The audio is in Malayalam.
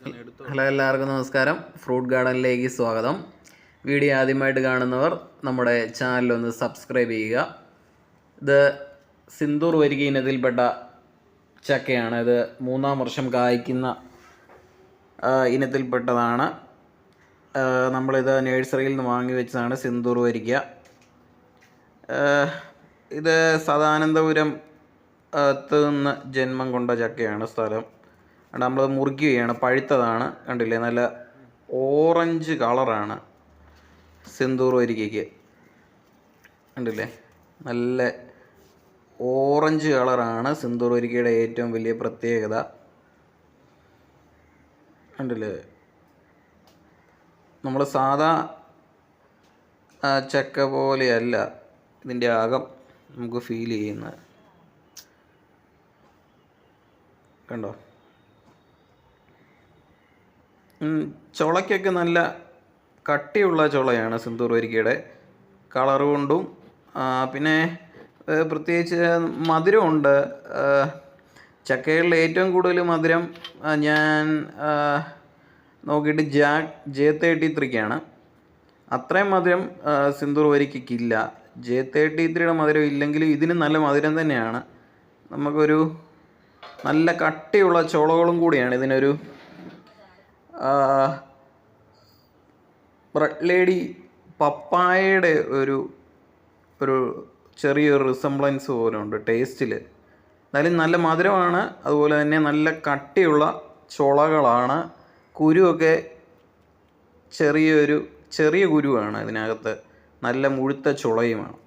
ഹലോ, എല്ലാവർക്കും നമസ്കാരം. ഫ്രൂട്ട് ഗാർഡനിലേക്ക് സ്വാഗതം. വീഡിയോ ആദ്യമായിട്ട് കാണുന്നവർ നമ്മുടെ ചാനലൊന്ന് സബ്സ്ക്രൈബ് ചെയ്യുക. ഇത് സിന്ദൂർ വരിക ഇനത്തിൽപ്പെട്ട ചക്കയാണ്. ഇത് 3-ാം വർഷം കായ്ക്കുന്ന ഇനത്തിൽപ്പെട്ടതാണ്. നമ്മളിത് നഴ്സറിയിൽ നിന്ന് വാങ്ങി വെച്ചതാണ് സിന്ദൂർ വരിക. ഇത് സദാനന്ദപുരം നിന്ന് ജന്മം കൊണ്ട ചക്കയാണ്. സ്ഥലം നമ്മൾ മുറിക്കുകയാണ്. പഴുത്തതാണ്, കണ്ടില്ലേ, നല്ല ഓറഞ്ച് കളറാണ് സിന്ദൂർ വരികയ്ക്ക്. കണ്ടില്ലേ, നല്ല ഓറഞ്ച് കളറാണ് സിന്ദൂർ വരികയുടെ ഏറ്റവും വലിയ പ്രത്യേകത. കണ്ടില്ലേ, നമ്മൾ സാധാ ചക്ക പോലെയല്ല ഇതിൻ്റെ അകം നമുക്ക് ഫീൽ ചെയ്യുന്നത്. കണ്ടോ, ചുളയ്ക്കൊക്കെ നല്ല കട്ടിയുള്ള ചുളയാണ് സിന്ദൂർ വരികയുടെ. കളർ കൊണ്ടും പിന്നെ പ്രത്യേകിച്ച് മധുരമുണ്ട്. ചക്കകളിൽ ഏറ്റവും കൂടുതൽ മധുരം ഞാൻ നോക്കിയിട്ട് J33 അത്രയും മധുരം സിന്ദൂർ വരികയ്ക്കില്ല. J33 മധുരം ഇല്ലെങ്കിലും ഇതിന് നല്ല മധുരം തന്നെയാണ്. നമുക്കൊരു നല്ല കട്ടിയുള്ള ചുളകളും കൂടിയാണ്. ഇതിനൊരു റെഡ് ലേഡി പപ്പായയുടെ ഒരു ചെറിയൊരു റിസംബ്ലൻസ് പോലെ ഉണ്ട് ടേസ്റ്റിൽ. എന്നാലും നല്ല മധുരമാണ്. അതുപോലെ തന്നെ നല്ല കട്ടിയുള്ള ചുളകളാണ്. കുരുവൊക്കെ ചെറിയ കുരുവാണ് ഇതിനകത്ത്. നല്ല മുഴുത്ത ചുളയുമാണ്.